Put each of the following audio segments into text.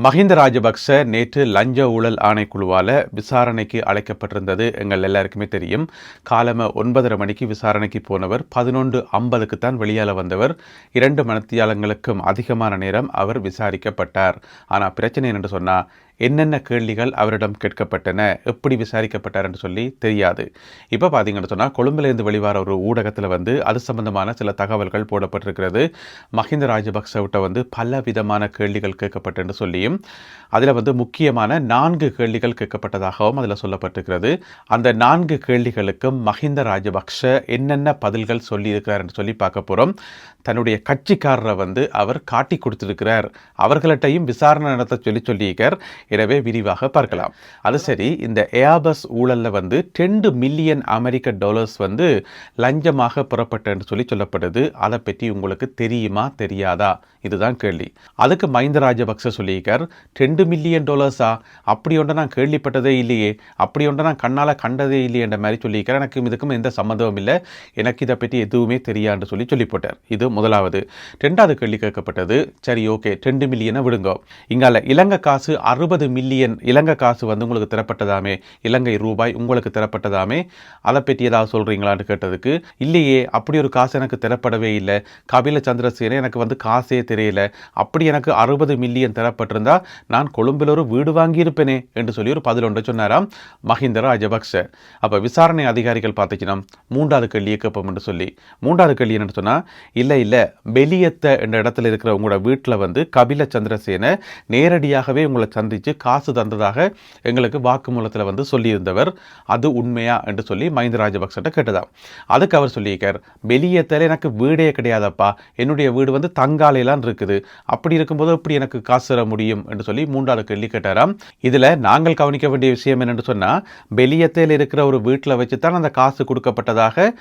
மஹிந்த ராஜபக்ச நேற்று லஞ்ச ஊழல் ஆணைக்குழுவால் விசாரணைக்கு அழைக்கப்பட்டிருந்தது எங்கள் எல்லாருக்குமே தெரியும். காலம 9:30 மணிக்கு விசாரணைக்கு போனவர் 11:50க்கு தான் வெளியால் வந்தவர். 2 மணித்தியாலங்களுக்கும் அதிகமான நேரம் அவர் விசாரிக்கப்பட்டார். ஆனால் பிரச்சனை என்னென்று சொன்னால் என்னென்ன கேள்விகள் அவரிடம் கேட்கப்பட்டன, எப்படி விசாரிக்கப்பட்டார் என்று சொல்லி தெரியாது. இப்போ பார்த்தீங்கன்னு சொன்னால் கொழும்பிலிருந்து வெளிவர ஒரு ஊடகத்தில் அது சம்பந்தமான சில தகவல்கள் போடப்பட்டிருக்கிறது. மஹிந்த ராஜபக்சவிட்ட பல விதமான கேள்விகள் கேட்கப்பட்டு சொல்லியும் அதில் முக்கியமான 4 கேள்விகள் கேட்கப்பட்டதாகவும் அதில் சொல்லப்பட்டிருக்கிறது. அந்த 4 கேள்விகளுக்கும் மஹிந்த ராஜபக்ஷ என்னென்ன பதில்கள் சொல்லியிருக்கிறார் என்று சொல்லி பார்க்க போகிறோம். தன்னுடைய கட்சிக்காரரை அவர் காட்டி கொடுத்திருக்கிறார், அவர்கள்ட்டையும் விசாரணை நடத்த சொல்லியிருக்கார். எனவே விரிவாக பார்க்கலாம். அது சரி, இந்த ஏர்பஸ் ஊழலில் $2 மில்லியன் அமெரிக்க லஞ்சமாக புறப்பட்ட என்று சொல்லப்படுது. அதை பற்றி உங்களுக்கு தெரியுமா தெரியாதா, இதுதான் கேள்வி. அதுக்கு மஹிந்த ராஜபக்ச சொல்லியிருக்கார், $2 மில்லியன் அப்படி ஒன்றை நான் கேள்விப்பட்டதே இல்லையே, அப்படி ஒன்றை நான் கண்ணால் கண்டதே இல்லையே என்ற மாதிரி சொல்லியிருக்கார். எனக்கு இதுக்கும் எந்த சம்மந்தமும் இல்லை, எனக்கு இதை பற்றி எதுவுமே தெரியாது சொல்லி போட்டார். இது முதலாவது. 2வது கேள்வி கேட்கப்பட்டது, சரி ஓகே 2 மில்லியனை விடுங்க, இங்கால இலங்கை காசு 60 மில்லியன் இலங்கை காசு உங்களுக்கு தரப்பட்டதாமே, இலங்கை ரூபாய் உங்களுக்கு தரப்பட்டதாமே, அதை பற்றி ஏதாவது சொல்கிறீங்களான்னு கேட்டதுக்கு, இல்லையே அப்படி ஒரு காசு எனக்கு தரப்படவே இல்லை, கபில சந்திரசேன எனக்கு காசே தெரியல, அப்படி எனக்கு 60 மில்லியன் தரப்பட்டிருந்தா நான் கொழும்பில் ஒரு வீடு வாங்கியிருப்பேனே என்று சொல்லி ஒரு பதில் ஒன்று சொன்னாராம் மஹிந்த ராஜபக்ச. அப்போ விசாரணை அதிகாரிகள் பார்த்துச்சுன்னா 3வது கேள்வியை கேட்போம் என்று சொல்லி, 3வது கேள்வி என்னன்னு சொன்னால், இல்லை பெலியத்த என்ற இடத்துல இருக்கிற உங்களோட வீட்டில் கபில சந்திரசேன நேரடியாகவே உங்களை சந்தித்து காசு தந்ததாக எங்களுக்கு வாக்குமூலத்தில் சொல்லியிருந்தவர், அது உண்மையா என்று சொல்லி மஹிந்த ராஜபக்சட்ட கேட்டதாம். அதுக்கு அவர் சொல்லியிருக்கார், பெலியத்தில் எனக்கு வீடே கிடையாதப்பா, என்னுடைய வீடு தங்காலையெல்லாம் இருக்குது, அப்படி இருக்கும்போது எப்படி எனக்கு காசு தர முடியும் என்று சொல்லி 3வது கேள்வி கேட்டாராம். இதில் நாங்கள் கவனிக்க வேண்டிய விஷயம் என்னென்னு சொன்னால், பெலியத்தில் இருக்கிற ஒரு வீட்டில் வச்சு தான் அந்த காசு கொடுக்கப்பட்டதாக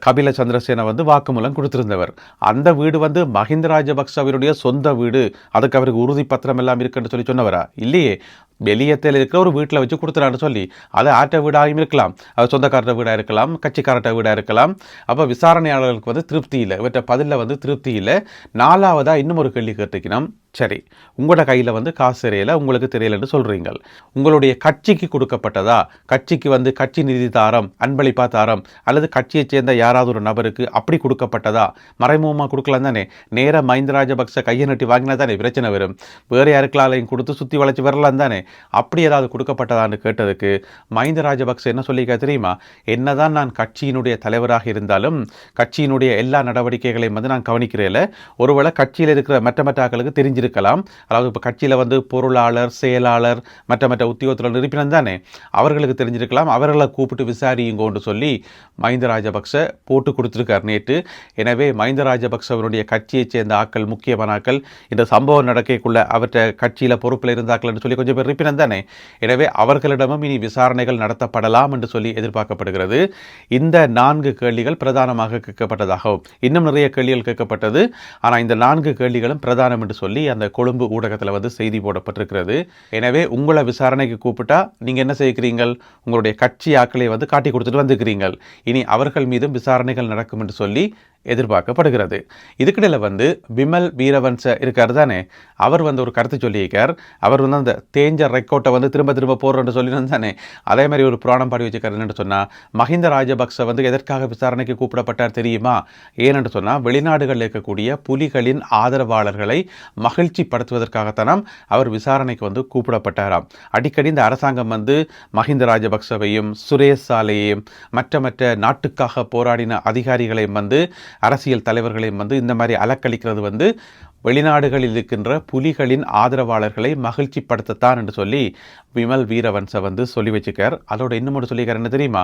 கபில சந்திரசேன வாக்குமூலம் கொடுத்திருந்தவர். அந்த வீடு மஹிந்த ராஜபக்சவருடைய சொந்த வீடு, அதுக்கு அவருக்கு உறுதிப்பத்திரம் எல்லாம் இருக்குன்னு சொல்லி சொன்னவரா? இல்லையே, வெளியத்தில் இருக்கிற ஒரு வீட்டில் வச்சு கொடுத்துறான்னு சொல்லி, அது ஆட்ட வீடாகவும் இருக்கலாம், அது சொந்தக்காரட்ட வீடாக இருக்கலாம், கட்சிக்காரட்ட வீடாக இருக்கலாம். அப்போ விசாரணையாளர்களுக்கு திருப்தி இல்லை, இவற்றை பதிலில் திருப்தி இல்லை. 4வதாக இன்னும் ஒரு கேள்வி கேட்டுக்கணும், சரி உங்களோட கையில் காசு தெரியல, உங்களுக்கு தெரியலன்னு சொல்கிறீங்க, உங்களுடைய கட்சிக்கு கொடுக்கப்பட்டதா, கட்சிக்கு கட்சி நிதி தாரம், அன்பளிப்பா தாரம், அல்லது கட்சியை சேர்ந்த யாராவது ஒரு நபருக்கு அப்படி கொடுக்கப்பட்டதா? மறைமுகமாக கொடுக்கலாம் தானே, நேராக மஹிந்த ராஜபக்ச கையை நட்டி வாங்கினா தானே பிரச்சனை வரும், வேறு யாருக்கெல்லாம் கொடுத்து சுற்றி வளைச்சி வரலாம் தானே, அப்படி ஏதாவது கொடுக்கப்பட்டதான்னு கேட்டதுக்கு மஹிந்த ராஜபக்ச என்ன சொல்லியிருக்கா தெரியுமா, என்னதான் நான் கட்சியினுடைய தலைவராக இருந்தாலும் கட்சியினுடைய எல்லா நடவடிக்கைகளையும் நான் கவனிக்கிறேன், ஒருவேளை கட்சியில் இருக்கிற மற்ற ஆட்களுக்கு தெரிஞ்சிருக்கலாம், அதாவது இப்போ கட்சியில் பொருளாளர், செயலாளர், மற்ற உத்தியோகத்தில் இருப்பினர் தானே, அவர்களுக்கு தெரிஞ்சிருக்கலாம், அவர்களை கூப்பிட்டு விசாரியுங்கோன்னு சொல்லி மஹிந்த ராஜபக்ச போட்டு கொடுத்துருக்கார் நேற்று. எனவே மஹிந்த ராஜபக்சவனுடைய கட்சியைச் சேர்ந்த ஆக்கள், முக்கியமான ஆக்கள், இந்த சம்பவம் நடக்கக்குள்ள அவற்றை கட்சியில் பொறுப்பில் இருந்தாக்கள் என்று சொல்லி கொஞ்சம் பேர் இருப்பினர் தானே, எனவே அவர்களிடமும் இனி விசாரணைகள் நடத்தப்படலாம் என்று சொல்லி எதிர்பார்க்கப்படுகிறது. இந்த 4 கேள்விகள் பிரதானமாக கேட்கப்பட்டதாகவும் இன்னும் நிறைய கேள்விகள் கேட்கப்பட்டது, ஆனால் இந்த 4 கேள்விகளும் பிரதானம் என்று சொல்லி அந்த கொழும்பு ஊடகத்தில் செய்தி போடப்பட்டிருக்கிறது. எனவே உங்களை விசாரணைக்கு கூப்பிட்டா நீங்கள் என்ன செய்கிறீர்கள், உங்களுடைய கட்சி ஆக்களை காட்டி கொடுத்துட்டு வந்துக்கிறீர்கள், இனி அவர்கள் மீதும் விசாரணைகள் நடக்கும் என்று சொல்லி எதிர்பார்க்கப்படுகிறது. இதுக்கிடையில் விமல் வீரவன்ச இருக்கார் தானே, அவர் ஒரு கருத்து சொல்லியிருக்கார். அவர் அந்த தேஞ்ச ரெக்கார்ட்டை திரும்ப போடுறோன்னு சொல்லியிருந்தானே தானே, அதே மாதிரி ஒரு புராணம் பாடி வச்சுக்கார். என்னென்னு சொன்னால், மஹிந்த ராஜபக்ச எதற்காக விசாரணைக்கு கூப்பிடப்பட்டார் தெரியுமா? ஏனென்று சொன்னால், வெளிநாடுகளில் இருக்கக்கூடிய புலிகளின் ஆதரவாளர்களை மகிழ்ச்சி படுத்துவதற்காகத்தான் அவர் விசாரணைக்கு கூப்பிடப்பட்டாராம். அடிக்கடி இந்த அரசாங்கம் மஹிந்த ராஜபக்சவையும் சுரேஷ் சாலையையும் மற்ற நாட்டுக்காக போராடின அதிகாரிகளையும் அரசியல் தலைவர்களையும் இந்த மாதிரி அலக்களிக்கிறது வெளிநாடுகளில் இருக்கின்ற புலிகளின் ஆதரவாளர்களை மகிழ்ச்சி படுத்தத்தான் என்று சொல்லி விமல் வீரவன்ச சொல்லி வச்சுக்கார். அதோட இன்னும் ஒரு சொல்லிக்கார், என்ன தெரியுமா,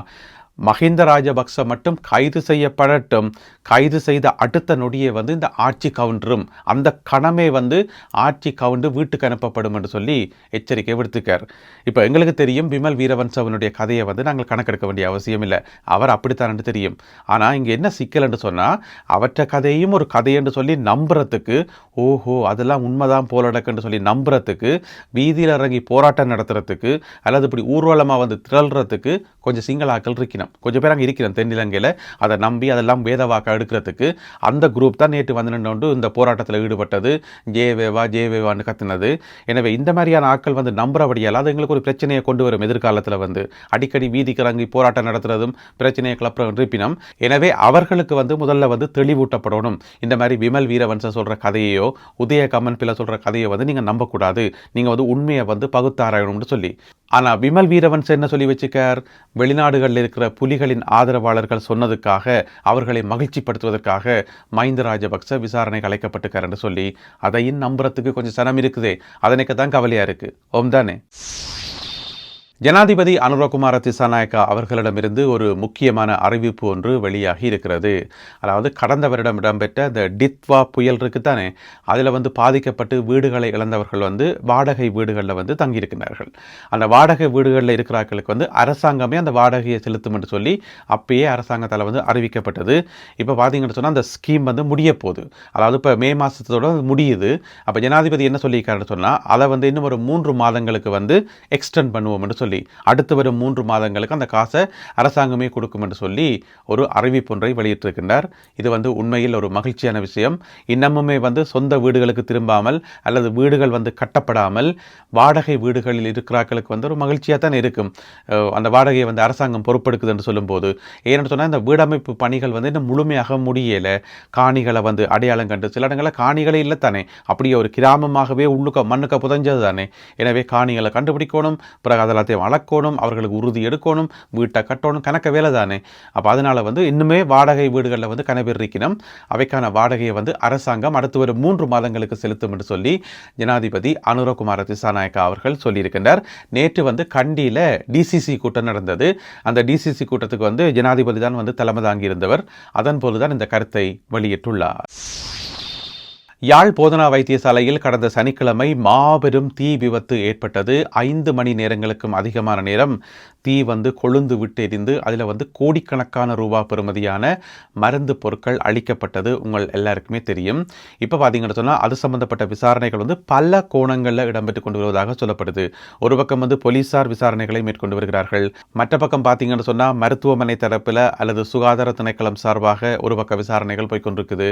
மஹிந்த ராஜபக்ச மட்டும் கைது செய்யப்படட்டும், கைது செய்த அடுத்த நொடியே இந்த ஆட்சி கவுண்டரும், அந்த கணமே ஆட்சி கவுண்டு வீட்டுக்கு அனுப்பப்படும் என்று சொல்லி எச்சரிக்கை விடுத்துக்கார். இப்போ எங்களுக்கு தெரியும் விமல் வீரவன்சவனுடைய கதையை நாங்கள் கணக்கெடுக்க வேண்டிய அவசியம் இல்லை, அவர் அப்படித்தான் என்று தெரியும். ஆனால் இங்கே என்ன சிக்கல் என்று சொன்னால், அவற்றை கதையும் ஒரு கதை என்று சொல்லி நம்புறதுக்கு, ஓஹோ அதெல்லாம் உண்மைதான் போலடக்குன்னு சொல்லி நம்புறதுக்கு, வீதியில் இறங்கி போராட்டம் நடத்துறதுக்கு, அல்லது இப்படி ஊர்வலமாக திரள்றதுக்கு கொஞ்சம் சிங்களாக்கள் இருக்கணும். இருக்கிறினம், கொஞ்சம் பேர் அங்கே இருக்கிறோம் தென்னிலங்கையில், அதை நம்பி அதெல்லாம் வேத வாக்க எடுக்கிறதுக்கு அந்த குரூப் தான் நேற்று வந்து நின்று இந்த போராட்டத்தில் ஈடுபட்டது, ஜேவேவான்னு கத்துனது. எனவே இந்த மாதிரியான ஆட்கள் வந்து நம்புறபடியால் அது எங்களுக்கு ஒரு பிரச்சனையை கொண்டு வரும். எதிர்காலத்தில் வந்து அடிக்கடி வீதிக்கு இறங்கி போராட்டம் நடத்துறதும் பிரச்சனையை கிளப்புற இருப்பினும், எனவே அவர்களுக்கு வந்து முதல்ல வந்து தெளிவூட்டப்படணும். இந்த மாதிரி விமல் வீரவன்ச சொல்கிற கதையோ உதய கமன் பிள்ளை சொல்கிற கதையை வந்து நீங்கள் நம்பக்கூடாது, நீங்கள் வந்து உண்மையை வந்து பகுத்தாராயணும்னு சொல்லி. ஆனால் விமல் வீரவன்ச என்ன சொல்லி வச்சுக்கார், வெளிநாடுகளில் இருக்கிற புலிகளின் ஆதரவாளர்கள் சொன்னதுக்காக அவர்களை மகிழ்ச்சிப்படுத்துவதற்காக மஹிந்த ராஜபக்ச விசாரணைக்கு அழைக்கப்பட்டிருக்கார் என்று சொல்லி அதையும் நம்புறதுக்கு கொஞ்சம் சனம் இருக்குதே, அதனைக்கு தான் கவலையாக இருக்குது. ஓம் தானே. ஜனாதிபதி அனுரகுமார திசாநாயக்கா அவர்களிடமிருந்து ஒரு முக்கியமான அறிவிப்பு ஒன்று வெளியாகி இருக்கிறது. அதாவது கடந்த வருடம் இடம்பெற்ற இந்த டித்வா புயல் இருக்குத்தானே, அதில் வந்து பாதிக்கப்பட்டு வீடுகளை இழந்தவர்கள் வந்து வாடகை வீடுகளில் வந்து தங்கியிருக்கிறார்கள். அந்த வாடகை வீடுகளில் இருக்கிறவர்களுக்கு வந்து அரசாங்கமே அந்த வாடகையை செலுத்தும் என்று சொல்லி அப்பயே அரசாங்கத்தால் வந்து அறிவிக்கப்பட்டது. இப்போ பார்த்தீங்கன்னு சொன்னால் அந்த ஸ்கீம் வந்து முடிய போகுது. அதாவது இப்போ மே மாதத்தோட முடியுது. அப்போ ஜனாதிபதி என்ன சொல்லியிருக்காருன்னு சொன்னால் அதை வந்து இன்னும் ஒரு 3 மாதங்களுக்கு வந்து எக்ஸ்டெண்ட் பண்ணுவோம் என்று சொல்லி அடுத்து வரும் 3 மாதங்களுக்கு அந்த காசை அரசாங்கமே கொடுக்கும் என்று சொல்லி ஒரு அறிவிப்பு ஒன்றை வெளியிட்டிருக்கின்றார். இது வந்து உண்மையில் ஒரு மகிழ்ச்சியான விஷயம். இன்னமுமே வந்து சொந்த வீடுகளுக்கு திரும்பாமல் அல்லது வீடுகள் வந்து கட்டப்படாமல் வாடகை வீடுகளில் இருக்கிறார்களுக்கு வந்து ஒரு மகிழ்ச்சியாக தான் இருக்கும். அந்த வாடகையை வந்து அரசாங்கம் பொறுப்பெடுக்குது என்று சொல்லும்போது, ஏன்னு சொன்னால் இந்த வீடமைப்பு பணிகள் வந்து இன்னும் முழுமையாக முடியலை. காணிகளை வந்து அடையாளம் கண்டு சில இடங்களில் காணிகளே இல்லை தானே, அப்படியே ஒரு கிராமமாகவே உள்ளுக்க மண்ணுக்க புதஞ்சது தானே. எனவே காணிகளை கண்டுபிடிக்கணும், பிறகு அதெல்லாத்தையும் வளர்க்கணும், அவர்களுக்கு உறுதி எடுக்கணும், வீட்டை கட்டணும், கணக்க வேலை தானே. அப்போ அதனால் வந்து இன்னுமே வாடகை வீடுகளில் வந்து கனபேர் இருக்கணும். அவைக்கான வாடகையை வந்து அரசாங்கம் அடுத்து வரும் 3 மாதங்களுக்கு செலுத்தும் என்று சொல்லி ஜனாதிபதி அனுரகுமார திசாநாயக்கா அவர்கள் சொல்லியிருக்கின்றார். நேற்று வந்து கண்டியில் டிசிசி கூட்டம் நடந்தது. அந்த டிசிசி கூட்டத்துக்கு வந்து ஜனாதிபதி தான் வந்து தலைமை தாங்கியிருந்தவர். அதன் போதுதான் இந்த கருத்தை வெளியிட்டுள்ளார். யாழ் போதனா வைத்தியசாலையில் கடந்த சனிக்கிழமை மாபெரும் தீ விபத்து ஏற்பட்டது. 5 மணி நேரங்களுக்கும் அதிகமான நேரம் தீ வந்து கொழுந்து விட்டு எரிந்து அதில் வந்து கோடிக்கணக்கான ரூபா பெறுமதியான மருந்து பொருட்கள் அளிக்கப்பட்டது உங்கள் எல்லாருக்குமே தெரியும். இப்போ பார்த்தீங்கன்னு சொன்னால் அது சம்பந்தப்பட்ட விசாரணைகள் வந்து பல கோணங்களில் இடம்பெற்று கொண்டு வருவதாக சொல்லப்படுது. ஒரு பக்கம் வந்து போலீசார் விசாரணைகளை மேற்கொண்டு வருகிறார்கள். மற்ற பக்கம் பார்த்தீங்கன்னு சொன்னால் மருத்துவமனை தரப்பில் அல்லது சுகாதார திணைக்களம் சார்பாக ஒரு பக்கம் விசாரணைகள் போய்கொண்டிருக்குது.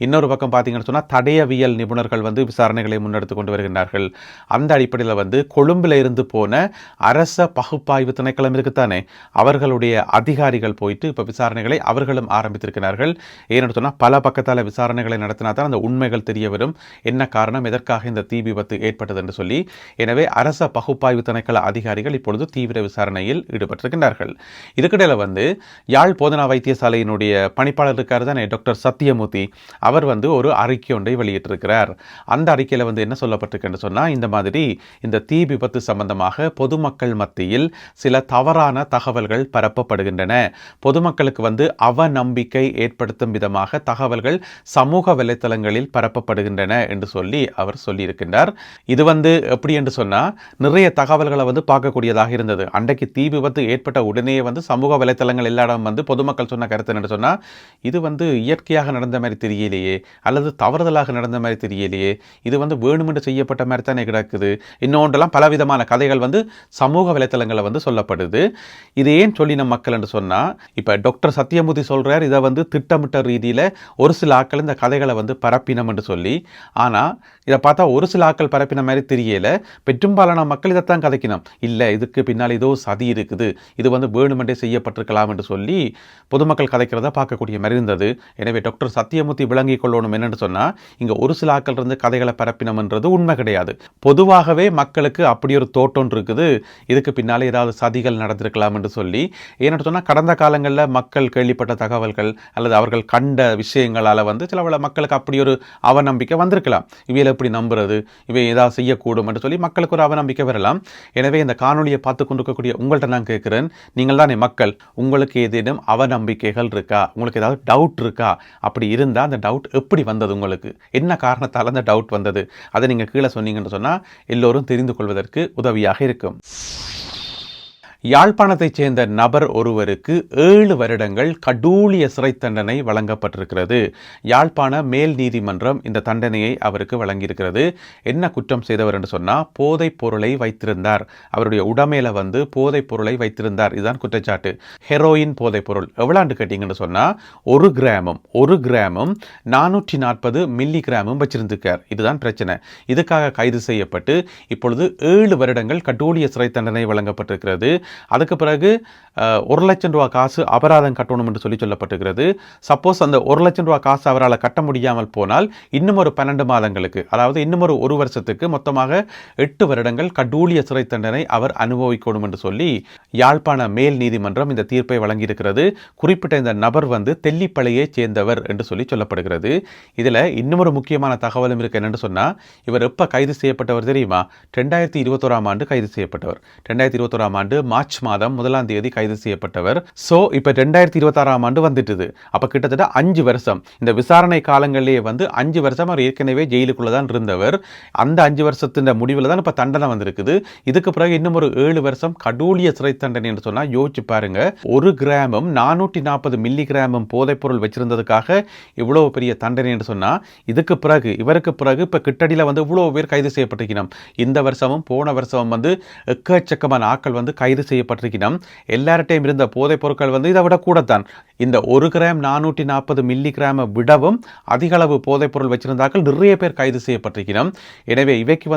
இன்னொரு பக்கம் பார்த்தீங்கன்னு சொன்னால் தடயவியல் நிபுணர்கள் வந்து விசாரணைகளை முன்னெடுத்து கொண்டு வருகின்றார்கள். அந்த அடிப்படையில் வந்து கொழும்பில் இருந்து போன அரச பகுப்பாய்வு திணைக்களம் இருக்குத்தானே, அவர்களுடைய அதிகாரிகள் போயிட்டு இப்போ விசாரணைகளை அவர்களும் ஆரம்பித்திருக்கிறார்கள். ஏன்னு சொன்னால் பல பக்கத்தால் விசாரணைகளை நடத்தினா தான் அந்த உண்மைகள் தெரிய வரும், என்ன காரணம், எதற்காக இந்த தீ விபத்து ஏற்பட்டது என்று சொல்லி. எனவே அரச பகுப்பாய்வு திணைக்கள அதிகாரிகள் இப்பொழுது தீவிர விசாரணையில் ஈடுபட்டிருக்கின்றார்கள். இதுக்கிடையில் வந்து யாழ் போதனா வைத்தியசாலையினுடைய பணிப்பாளர் இருக்கார் தானே டாக்டர் சத்தியமூர்த்தி, அவர் வந்து ஒரு அறிக்கை ஒன்றை வெளியிட்டிருக்கிறார். அந்த அறிக்கையில் வந்து என்ன சொல்லப்பட்டிருக்குன்னு சொன்னால், இந்த மாதிரி இந்த தீ விபத்து சம்பந்தமாக பொதுமக்கள் மத்தியில் சில தவறான தகவல்கள் பரப்பப்படுகின்றன. பொதுமக்களுக்கு வந்து அவநம்பிக்கை ஏற்படுத்தும் விதமாக தகவல்கள் சமூக வலைத்தளங்களில் பரப்பப்படுகின்றன என்று சொல்லி அவர் சொல்லியிருக்கின்றார். இது வந்து எப்படி என்று சொன்னால், நிறைய தகவல்களை வந்து பார்க்கக்கூடியதாக இருந்தது. அன்றைக்கு தீ விபத்து ஏற்பட்ட உடனே வந்து சமூக வலைத்தளங்கள் எல்லா இடம் வந்து பொதுமக்கள் சொன்ன கருத்து என்று சொன்னால், இது வந்து இயற்கையாக நடந்த மாதிரி தெரியலையே, அல்லது தவறுதலாக நடந்த மாதிரி தெரியலையே, இது வந்து வேணுமென்று செய்யப்பட்ட மாதிரி தானே கிடக்குது, இன்னொன்றெல்லாம் பலவிதமான கதைகள் வந்து சமூக வலைத்தளங்களை வந்து சொல்லப்படுது. இது ஏன் சொல்லின மக்கள் என்று சொன்னால், இப்போ டாக்டர் சத்தியமூர்த்தி சொல்கிறார், இதை வந்து திட்டமிட்ட ரீதியில் ஒரு சில ஆட்கள் இந்த கதைகளை வந்து பரப்பினம் என்று சொல்லி. ஆனால் இதை பார்த்தா ஒரு சில ஆட்கள் பரப்பின மாதிரி தெரியல, பெரும்பாலான மக்கள் இதைத்தான் கதைக்கணும். இல்லை, இதுக்கு பின்னால் ஏதோ சதி இருக்குது, இது வந்து வேணுமென்றே செய்யப்பட்டிருக்கலாம் என்று சொல்லி பொதுமக்கள் கதைக்கிறத பார்க்கக்கூடிய மாதிரி இருந்தது. எனவே டாக்டர் சத்தியமூர்த்தி விளங்கிக் கொள்ளணும் என்னென்னு சொன்னால், இங்கே ஒரு சில ஆட்கள் இருந்து கதைகளை பரப்பினம்ன்றது உண்மை கிடையாது. பொதுவாகவே மக்களுக்கு அப்படி ஒரு தோட்டம் இருக்குது, இதுக்கு பின்னால் ஏதாவது சதிகள் நடந்திருக்கலாம் என்று சொல்லி. ஏன்னு சொன்னால், கடந்த காலங்களில் மக்கள் கேள்விப்பட்ட தகவல்கள் அல்லது அவர்கள் கண்ட விஷயங்களால் வந்து சில மக்களுக்கு அப்படி ஒரு அவநம்பிக்கை வந்திருக்கலாம். இவையில் எப்படி நம்புறது, இவை ஏதாவது செய்யக்கூடும் என்று சொல்லி மக்களுக்கு ஒரு அவநம்பிக்கை வரலாம். எனவே இந்த காணொலியை பார்த்து கொண்டிருக்கக்கூடிய உங்கள்கிட்ட நான் கேட்குறேன், நீங்கள் தானே மக்கள், உங்களுக்கு ஏதேனும் அவநம்பிக்கைகள் இருக்கா, உங்களுக்கு ஏதாவது டவுட் இருக்கா? அப்படி இருந்தால் அந்த டவுட் எப்படி வந்தது, உங்களுக்கு என்ன காரணத்தால் அந்த டவுட் வந்தது, அதை நீங்கள் கீழே சொன்னீங்கன்னு சொன்னால் எல்லோரும் தெரிந்து கொள்வதற்கு உதவியாக இருக்கும். யாழ்ப்பாணத்தைச் சேர்ந்த நபர் ஒருவருக்கு 7 வருடங்கள் கடூழிய சிறை தண்டனை வழங்கப்பட்டிருக்கிறது. யாழ்ப்பாண மேல் நீதிமன்றம் இந்த தண்டனையை அவருக்கு வழங்கியிருக்கிறது. என்ன குற்றம் செய்தவர் என்று சொன்னால், போதைப் பொருளை வைத்திருந்தார். அவருடைய உடமையில போதைப் பொருளை வைத்திருந்தார். இதுதான் குற்றச்சாட்டு. ஹெரோயின் போதைப் பொருள் எவ்வளவு கேட்டீங்கன்னு சொன்னால், 1 கிராமும் 440 மில்லி கிராமும் வச்சிருந்திருக்கார். இதுதான் பிரச்சனை. இதுக்காக கைது செய்யப்பட்டு இப்பொழுது 7 வருடங்கள் கடூழிய சிறை தண்டனை வழங்கப்பட்டிருக்கிறது. அதுக்கு பிறகு 1 லட்சம் ரூபா காசு அபராதம் கட்டணும் என்று சொல்லப்பட்டிருக்கிறது. சப்போஸ் அந்த 1 லட்சம் ரூபா காசு அவரால் கட்ட முடியாமல் போனால் இன்னும் ஒரு 12 மாதங்களுக்கு, அதாவது இன்னும் ஒரு வருஷத்துக்கு மொத்தமாக 8 வருடங்கள் கடூழிய சிறை தண்டனை அவர் அனுபவிக்கணும் என்று சொல்லி யாழ்ப்பாண மேல் நீதிமன்றம் இந்த தீர்ப்பை வழங்கியிருக்கிறது. குறிப்பிட்ட இந்த நபர் தெல்லிப்பளையை சேர்ந்தவர் என்று சொல்லப்படுகிறது. இதில் இன்னும் ஒரு முக்கியமான தகவலும் இருக்கு. என்னென்னு சொன்னால், இவர் எப்போ கைது செய்யப்பட்டவர் தெரியுமா? 2021 ஆண்டு கைது செய்யப்பட்டவர். 2021 ஆண்டு மார்ச் மாதம் 1ஆம் தேதி கைது செய்யப்பட்டவர். ஸோ இப்போ 2026 ஆண்டு வந்துட்டுது. அப்போ கிட்டத்தட்ட 5 வருஷம் இந்த விசாரணை காலங்களிலேயே 5 வருஷம் அவர் ஏற்கனவே ஜெயிலுக்குள்ள தான் இருந்தவர். அந்த 5 வருஷத்தின் முடிவில் தான் இப்போ தண்டனை வந்திருக்குது. இதுக்கு பிறகு இன்னும் ஒரு 7 வருஷம் கடூழிய சிறை தண்டனை என்று சொன்னால் யோசிச்சு பாருங்க. 1 கிராமும் 440 மில்லி கிராமும் போதைப் பொருள் வச்சிருந்ததுக்காக இவ்வளவு பெரிய தண்டனை என்று சொன்னால், இவருக்கு பிறகு இப்போ கிட்டடியில் இவ்வளவு பேர் கைது செய்யப்பட்டிருக்கணும். இந்த வருஷமும் போன வருஷமும் எக்கச்சக்கமான ஆக்கள் கைது செய்யப்பட்டிருக்கணும். எல்லார்ட்டையும் இருந்த போதைப் பொருட்கள் இதை விட கூடத்தான். இந்த 1 கிராம் 440 மில்லி கிராமை விடவும் அதிக அளவு போதைப் பொருள் வச்சிருந்தார்கள். நிறைய பேர் கைது செய்யப்பட்டிருக்கணும். எனவே இவைக்கு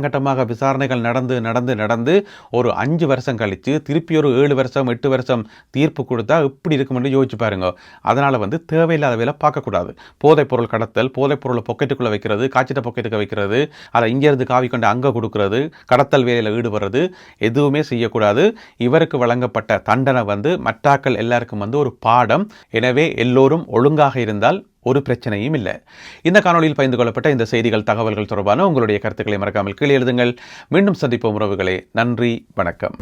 கட்டமாக விசாரணைகள் நடந்து ஒரு 5 வருஷம் கழித்து திருப்பி ஒரு 7 வருஷம் 8 வருஷம் தீர்ப்பு கொடுத்தா எப்படி இருக்கும் என்று யோசிச்சு பாருங்க. அதனால தேவையில்லாத வேலை பார்க்கக்கூடாது. போதைப் பொருள் கடத்தல், போதைப் பொருளை பொக்கெட்டுக்குள்ள வைக்கிறது, காய்ச்சிட்ட பொக்கெட்டுக்கு வைக்கிறது, அதை இங்கிருந்து காவி கொண்டு அங்கே கொடுக்கிறது, கடத்தல் வேலையில் ஈடுபடுறது எதுவுமே செய்யக்கூடாது. இவருக்கு வழங்கப்பட்ட தண்டனை மற்றாக்கள் எல்லாருக்கும் ஒரு பாடம். எனவே எல்லோரும் ஒழுங்காக இருந்தால் ஒரு பிரச்சனையும் இல்லை. இந்த காணொலியில் பகிர்ந்து கொள்ளப்பட்ட இந்த செய்திகள், தகவல்கள் தொடர்பான உங்களுடைய கருத்துக்களை மறக்காமல் கீழே எழுதுங்கள். மீண்டும் சந்திப்போம் உறவுகளே. நன்றி, வணக்கம்.